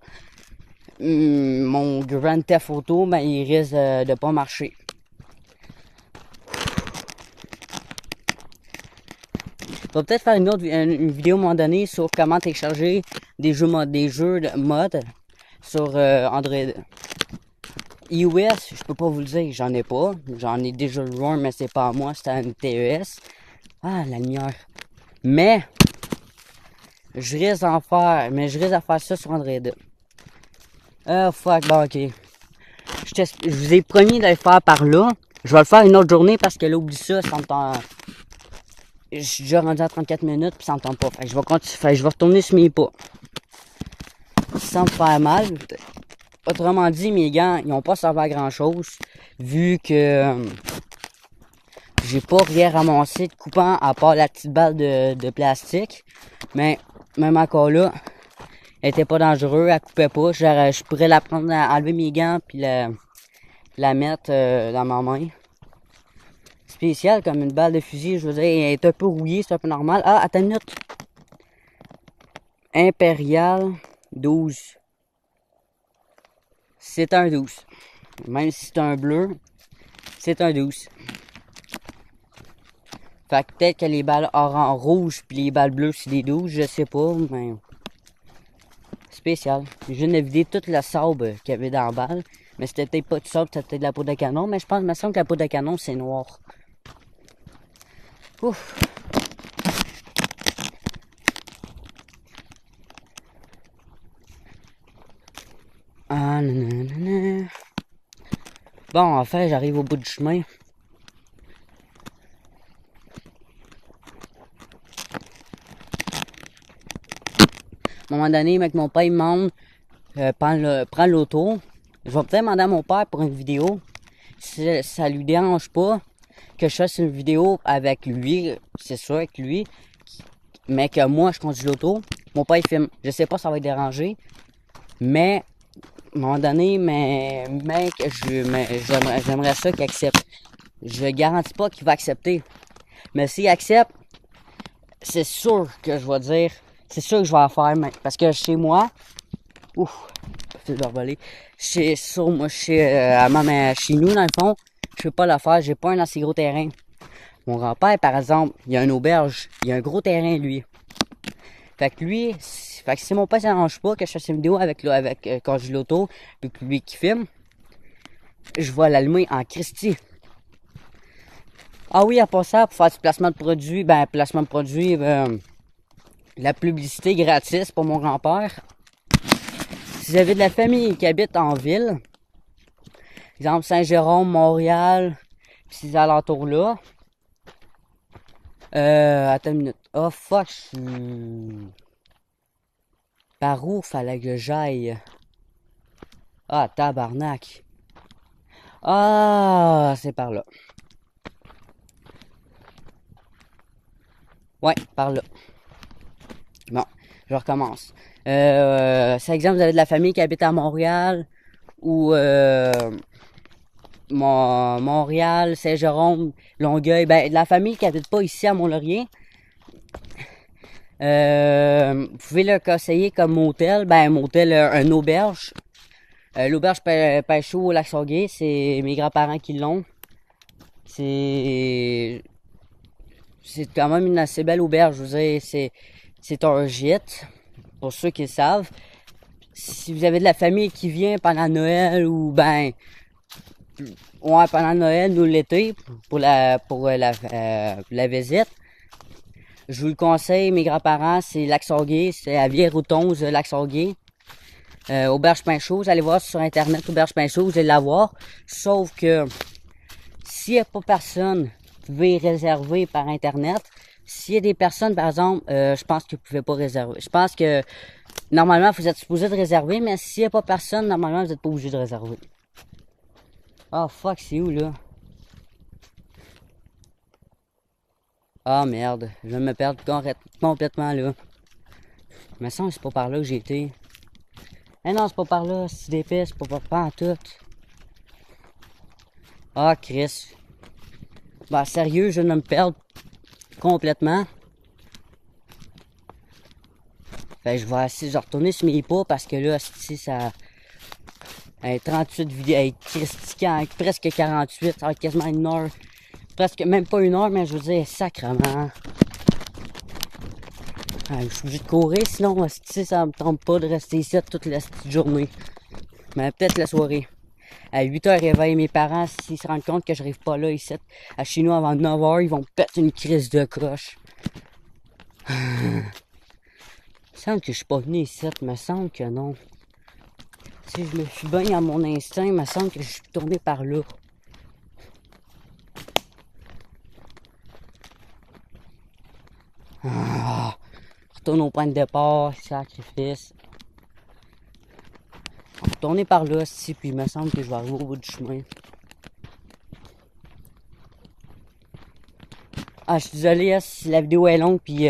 mon Grand Theft Auto, ben, il risque de pas marcher. Je vais peut-être faire une vidéo à un moment donné sur comment télécharger des jeux de mode sur Android. iOS, je peux pas vous le dire, j'en ai pas. J'en ai déjà le un, mais c'est pas à moi, c'est à une TES. Ah, la lumière. Mais, je risque d'en faire, ça sur Android. Oh fuck, bon ok. Je vous ai promis de le faire par là. Je vais le faire une autre journée parce que là, oublie ça, ça me tente. Je suis déjà rendu à 34 minutes puis ça me tente pas. Fait que je vais continuer, je vais retourner sur mes pas. Sans me faire mal. Autrement dit, mes gants, ils ont pas servi à grand chose. Vu que j'ai pas rien ramassé de coupant à part la petite balle de plastique. Mais même encore là, Elle était pas dangereuse, elle coupait pas. Je pourrais la prendre, enlever mes gants, puis la mettre dans ma main. Spécial comme une balle de fusil, je veux dire, elle est un peu rouillée, c'est un peu normal. Ah, attends une minute. Impérial 12. C'est un 12. Même si c'est un bleu, c'est un 12. Fait que peut-être que les balles orange, rouges puis les balles bleues c'est des 12, je sais pas, mais spécial. Je viens de vider toute la sable qu'il y avait dans la balle, mais c'était peut-être pas de sable, c'était peut-être de la poudre de canon, mais je pense, il me semble que la poudre de canon c'est noir. Ouf. Ah, nanana. Bon, en fait, j'arrive au bout du chemin. À un moment donné, mec, mon père il me demande prends l'auto. Je vais peut-être demander à mon père pour une vidéo. Si ça lui dérange pas que je fasse une vidéo avec lui, c'est sûr, avec lui, mais que moi je conduis l'auto. Mon père il filme. Je sais pas si ça va le déranger, mais à un moment donné, mais mec, j'aimerais ça qu'il accepte. Je garantis pas qu'il va accepter. Mais s'il accepte, c'est sûr que je vais dire, c'est sûr que je vais en faire, mec. Parce que chez moi, ouf, fil d'arbalé. Chez nous, dans le fond, je peux pas le faire, j'ai pas un assez gros terrain. Mon grand-père, par exemple, il a une auberge, il a un gros terrain, lui. Fait que lui, si mon père s'arrange pas que je fasse une vidéo avec quand je l'auto, puis que lui qui filme, je vais l'allumer en Christie. Ah oui, à part ça, pour faire du placement de produits, la publicité gratis pour mon grand-père. Si vous avez de la famille qui habite en ville, exemple Saint-Jérôme, Montréal, pis ces alentours-là, attends une minute. Oh fuck, je suis... Par où fallait que j'aille? Ah, tabarnak. Ah, c'est par là. Ouais, par là. Bon, je recommence. C'est exemple, vous avez de la famille qui habite à Montréal ou Montréal, Saint-Jérôme, Longueuil. Ben, de la famille qui habite pas ici à Mont-Laurier. Vous pouvez le conseiller comme motel. Ben, motel, un auberge. L'auberge Pêchot au Lac-Sauguay, c'est mes grands-parents qui l'ont. C'est quand même une assez belle auberge. Je veux dire, c'est un gîte, pour ceux qui le savent. Si vous avez de la famille qui vient pendant Noël ou ouais, pendant Noël ou l'été pour la visite, je vous le conseille. Mes grands-parents, c'est Lac-Sauguay, c'est à Vieille-Routonze, Lac-Sauguay. Auberge Pinchot, vous allez voir sur internet Auberge Pinchot, vous allez la voir. Sauf que s'il n'y a pas personne, vous pouvez réserver par internet. S'il y a des personnes, par exemple, je pense que vous pouvez pas réserver. Je pense que normalement vous êtes supposé de réserver, mais s'il n'y a pas personne, normalement vous n'êtes pas obligé de réserver. Oh fuck, c'est où là? Ah merde, je vais me perdre complètement là. Mais ça, c'est pas par là que j'ai été. Eh non, c'est pas par là, c'est des pistes, c'est pas en tout. Ah, Chris. Bah, sérieux, je viens de me perdre complètement. Fait que je vais essayer de retourner sur mes pas parce que là, si ça... 38 vidéos, presque 48, ça va être quasiment une heure. Presque, même pas une heure, mais je veux dire, sacrement. Je suis obligé de courir, sinon, si ça me trompe pas de rester ici toute la journée. Mais peut-être la soirée. À 8h, réveille mes parents. S'ils se rendent compte que je n'arrive pas là ici, à chez nous avant 9h, ils vont péter une crise de coche. Il me semble que je suis pas venu ici, il me semble que non. Si je me suis bien à mon instinct, il me semble que je suis tourné par là. Retourne au point de départ, sacrifice. Retourner par là, si, puis il me semble que je vais arriver au bout du chemin. Ah, je suis désolé si la vidéo est longue, puis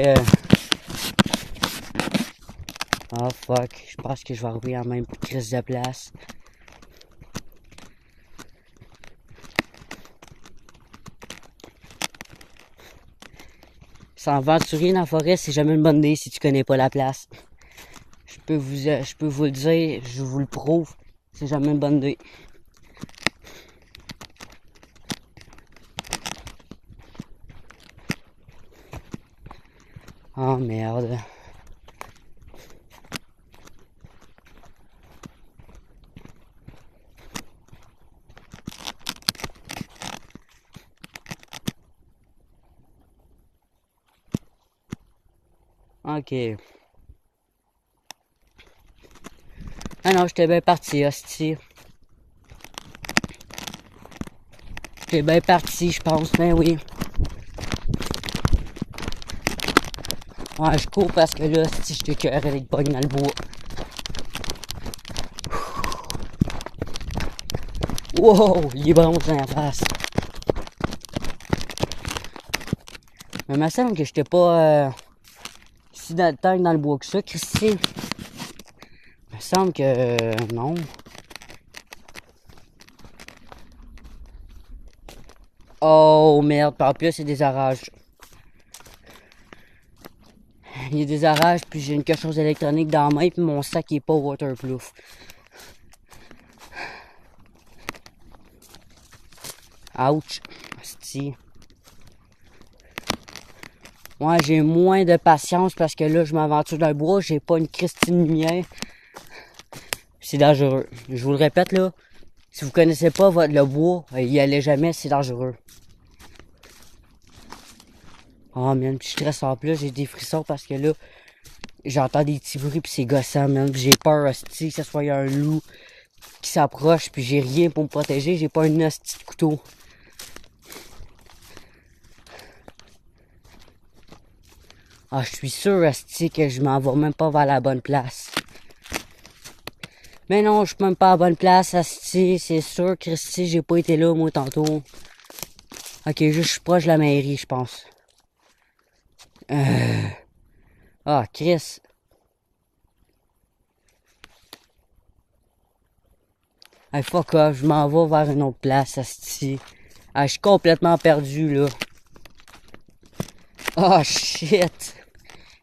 Ah fuck, je pense que je vais arriver en même crise de place. S'aventurer dans la forêt, c'est jamais une bonne idée si tu connais pas la place. Je peux vous le dire, je vous le prouve, c'est jamais une bonne idée. Oh merde. Ok. Ah non, j'étais bien parti, hostie. J'étais bien parti, je pense, ben oui. Ouais, je cours parce que là, si je t'écœure avec pogne dans le bois. Wow, il est bon dans la face. Mais il me semble que j'étais pas si dans le temps dans le bois que ça, Christine. Il me semble que non. Oh merde, par plus c'est des orages. Il y a des orages, puis j'ai une quelque chose électronique dans la main, puis mon sac il est pas waterproof. Ouch. Asti. Moi, j'ai moins de patience parce que là, je m'aventure dans le bois, j'ai pas une Christine lumière. C'est dangereux. Je vous le répète là, si vous connaissez pas le bois, y allez jamais, c'est dangereux. Oh man, puis je stresse en plus, j'ai des frissons parce que là, j'entends des petits bruits pis c'est gossant, man. J'ai peur, hostie, que ce soit un loup qui s'approche, puis j'ai rien pour me protéger, j'ai pas un hostie de couteau. Ah, je suis sûr, hostie, que je m'en vais même pas vers la bonne place. Mais non, je suis même pas à la bonne place, hostie, c'est sûr, Christy, j'ai pas été là, moi, tantôt. Ok, je suis proche de la mairie, je pense. Ah, Chris. Hey, fuck off, je m'en vais vers une autre place, hostie. Ah, je suis complètement perdu, là. Oh, shit.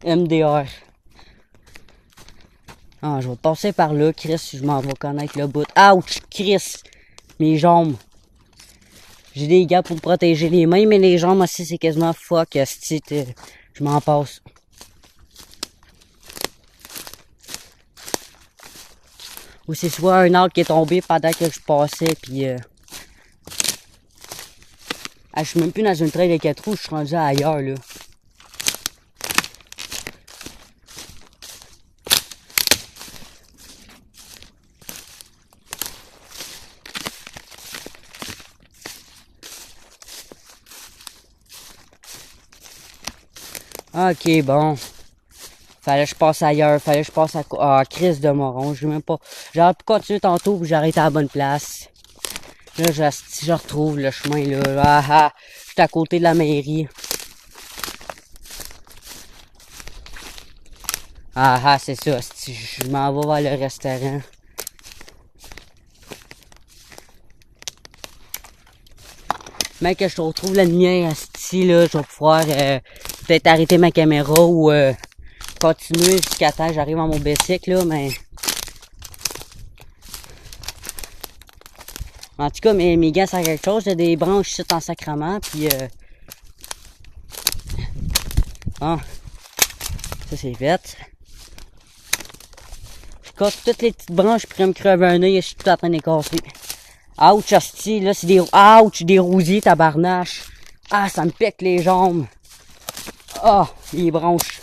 MDR. Ah, je vais passer par là, Chris, je m'en vais connaître le bout. Ouch, Chris. Mes jambes. J'ai des gants pour me protéger les mains, mais les jambes aussi, c'est quasiment fuck, hostie. Je m'en passe. Ou c'est soit un arbre qui est tombé pendant que je passais, puis ah, je suis même plus dans une trail de 4 roues, je suis rendu ailleurs, là. Ok, bon. Fallait que je passe ailleurs, fallait que je passe à... Ah, crise de moron, je sais même pas... J'aurais pu continuer tantôt, puis j'arrête à la bonne place. Là, je retrouve le chemin, là. Ah, ah, je suis à côté de la mairie. Ah, ah, c'est ça, je m'en vais vers le restaurant. Mais que je retrouve la lumière, asti, là, je vais pouvoir peut-être arrêter ma caméra ou continuer jusqu'à temps que j'arrive à mon bicycle, là, mais... En tout cas, mes gants servent à quelque chose, il y a des branches ici en sacrament, puis ah, ça c'est fait. Je casse toutes les petites branches pour me crever un œil et je suis tout en train de les casser. Ouch, hostie, là c'est des... Ouch, des rosiers, tabarnache. Ah, ça me pique les jambes. Ah, les branches.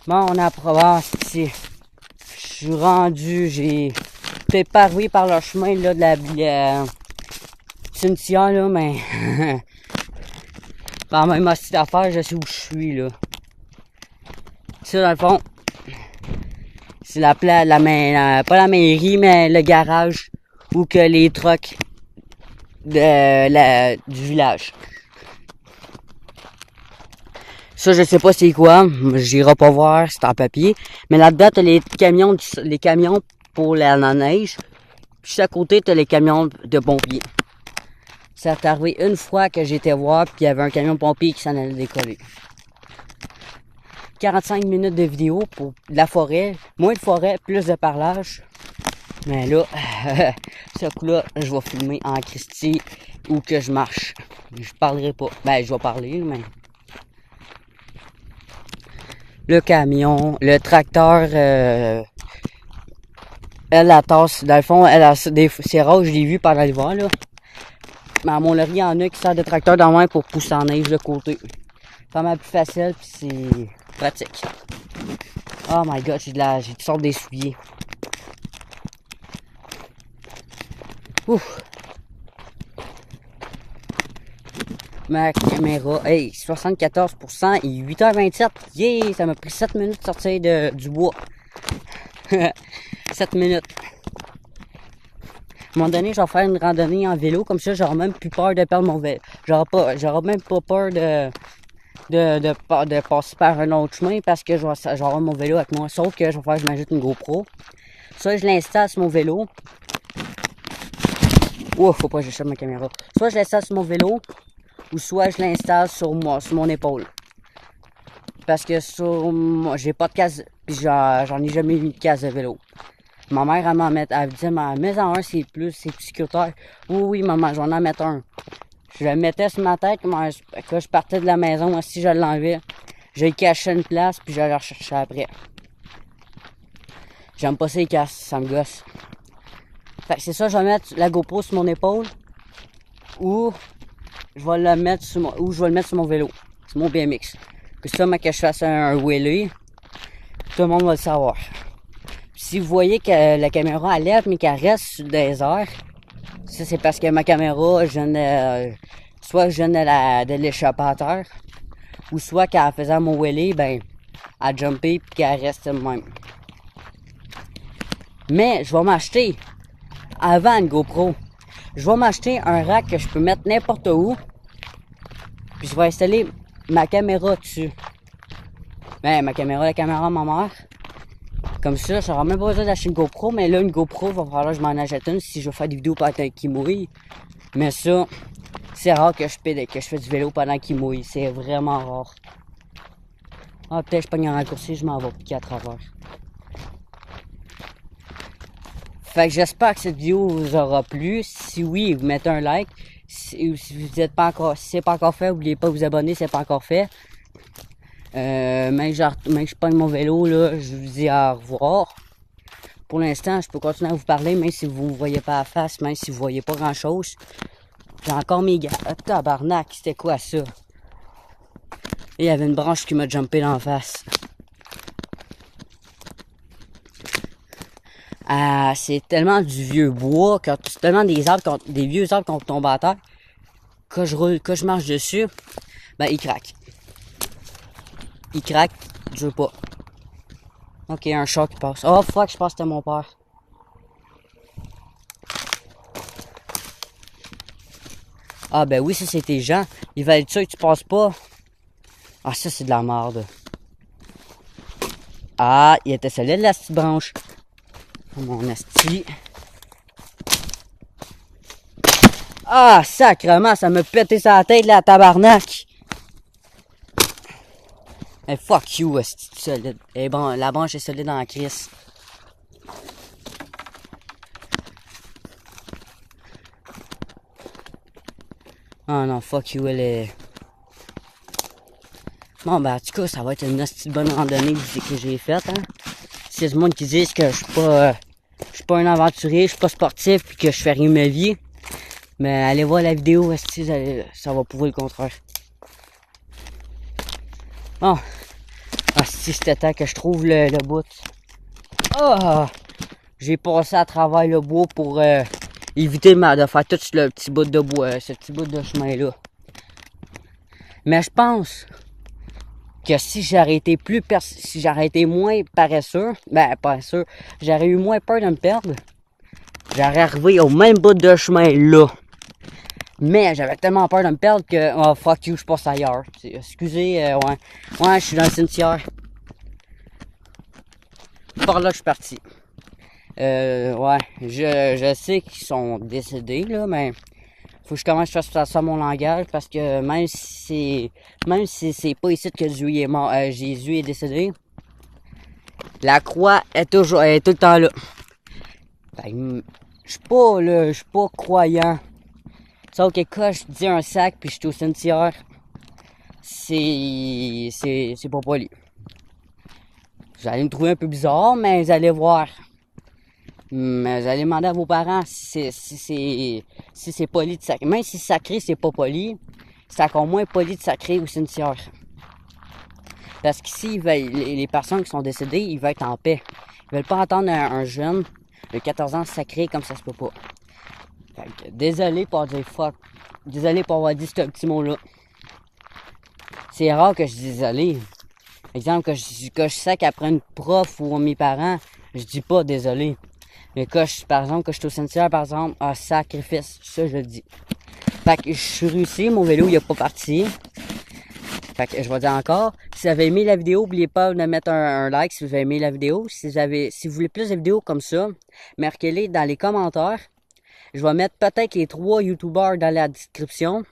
Bon, on est à Provence, ici. Je suis rendu, j'ai... Peut-être pas arrivé par le chemin, là, de la cimetière, là, mais... Par même hostie d'affaires, je sais où je suis, là. Ça, dans le fond, c'est pas la mairie, mais le garage où que les trucks du village. Ça, je sais pas c'est quoi. J'irai pas voir, c'est en papier. Mais là-dedans, t'as les camions pour la neige. Puis à côté, t'as les camions de pompiers. Ça t'est arrivé une fois que j'étais voir, puis il y avait un camion de pompier qui s'en allait décoller. 45 minutes de vidéo pour la forêt. Moins de forêt, plus de parlage. Mais là, ce coup-là, je vais filmer en Christie ou que je marche. Je parlerai pas. Ben, je vais parler, mais... Le camion, le tracteur, elle, la tasse, dans le fond, elle a c'est rare, je l'ai vu pendant l'hiver, là. Mais à Mont-Laurier, il y en a qui servent de tracteur dans main pour pousser en neige de côté. C'est pas mal plus facile, puis c'est pratique. Oh my god, j'ai toutes sortes d'essuyers. Ouf. Ma caméra, hey, 74% et 8h27. Yeah, ça m'a pris 7 minutes de sortir du bois. 7 minutes. À un moment donné, je vais faire une randonnée en vélo, comme ça, j'aurai même plus peur de perdre mon vélo. J'aurai même pas peur de passer par un autre chemin parce que j'aurai mon vélo avec moi. Sauf que je m'ajoute une GoPro. Ça, je l'installe sur mon vélo. Ouf, faut pas que j'achète ma caméra. Soit je l'installe sur mon vélo, ou soit je l'installe sur mon épaule. Parce que j'ai pas de casque, puis j'en ai jamais mis de casque de vélo. Ma mère, elle me disait, mets en un, c'est plus sécuritaire. Oui, maman, j'en en mettre un. Je le mettais sur ma tête, quand je partais de la maison, si je l'enlevais, je le cachais une place, puis je le recherchais après. J'aime pas ces casques, ça me gosse. Fait que c'est ça, je vais mettre la GoPro sur mon épaule, ou je vais le mettre sur mon vélo, sur mon BMX. Que ça, mais que je fasse un wheelie, tout le monde va le savoir. Si vous voyez que la caméra elle lève mais qu'elle reste sur des airs, ça c'est parce que ma caméra, soit je viens de l'échappateur, ou soit qu'elle faisait mon wheelie, ben, elle jumpait puis qu'elle reste même. Mais je vais m'acheter, avant une GoPro, je vais m'acheter un rack que je peux mettre n'importe où, puis je vais installer ma caméra dessus. Ben, la caméra de ma mère. Comme ça, j'aurai même pas besoin d'acheter une GoPro, mais là, une GoPro, il va falloir que je m'en achète une si je veux faire des vidéos pendant qu'il mouille. Mais ça, c'est rare que je fais du vélo pendant qu'il mouille. C'est vraiment rare. Ah, peut-être je pogne un raccourci, je m'en vais piquer à travers. Fait que j'espère que cette vidéo vous aura plu. Si oui, vous mettez un like. Si vous êtes pas encore, si c'est pas encore fait, n'oubliez pas de vous abonner si c'est pas encore fait. Mais je pogne mon vélo, là, je vous dis au revoir. Pour l'instant, je peux continuer à vous parler, même si vous ne voyez pas la face, même si vous voyez pas grand chose. J'ai encore mes gars. Ah, tabarnak, c'était quoi ça? Et il y avait une branche qui m'a jumpé dans la face. Ah, c'est tellement du vieux bois, c'est tellement des vieux arbres qui tombent à terre, que je marche dessus, ben il craque. Il craque, je veux pas. Ok, un chat qui passe. Oh fuck, je pense que c'était mon père. Ah ben oui, ça c'était Jean. Il va être sûr que tu passes pas. Ah ça c'est de la merde. Ah, il était solide la petite branche. Oh, mon asti. Ah sacrement, ça m'a pété sa tête là, tabarnak. Hey, fuck you, c'est solide. Eh bon, la branche est solide dans la crise. Oh non, fuck you, elle est... Bon, ben, en tout cas, ça va être une petite bonne randonnée que j'ai faite, hein. C'est du monde qui disent que je suis pas un aventurier, je suis pas sportif, puis que je fais rien de ma vie. Mais allez voir la vidéo, ça va prouver le contraire. Bon. Ah, si c'était temps que je trouve le bout. Ah! J'ai passé à travers le bois pour éviter de faire tout le petit bout de bois, ce petit bout de chemin-là. Mais je pense que si j'aurais été moins paresseux, j'aurais eu moins peur de me perdre, j'aurais arrivé au même bout de chemin là. Mais j'avais tellement peur de me perdre que, oh fuck you, je passe ailleurs. Excusez, ouais. Ouais, je suis dans le cimetière. Par là, je suis parti. Ouais, je sais qu'ils sont décédés, là, mais faut que je commence à faire ça à mon langage parce que même si c'est pas ici que Jésus est mort, Jésus est décédé, la croix est toujours, elle est tout le temps là. Je suis pas là, je suis pas croyant. Sauf que quand je dis un sac puis je suis au cimetière, c'est pas poli. Vous allez me trouver un peu bizarre, mais vous allez voir. Mais vous allez demander à vos parents si c'est poli de sacrer. Même si sacrer c'est pas poli, c'est encore moins poli de sacrer au cimetière. Parce qu'ici, les personnes qui sont décédées, ils veulent être en paix. Ils veulent pas entendre un jeune de 14 ans sacré comme ça se peut pas. Fait que, désolé pour dire fuck. Désolé pour avoir dit ce petit mot-là. C'est rare que je dis désolé. Exemple, que je sac après une prof ou mes parents, je dis pas désolé. Mais par exemple, quand je suis au cimetière, par exemple, un sacrifice, ça je le dis. Fait que je suis réussi, mon vélo il a pas parti. Fait que je vais dire encore, si vous avez aimé la vidéo, n'oubliez pas de mettre un like si vous avez aimé la vidéo. Si vous voulez plus de vidéos comme ça, marquez-les dans les commentaires. Je vais mettre peut-être les 3 youtubeurs dans la description.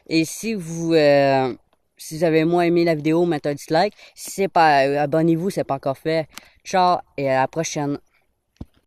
Et si vous avez moins aimé la vidéo, mettez un dislike. Si c'est pas abonnez-vous, c'est pas encore fait. Ciao et à la prochaine.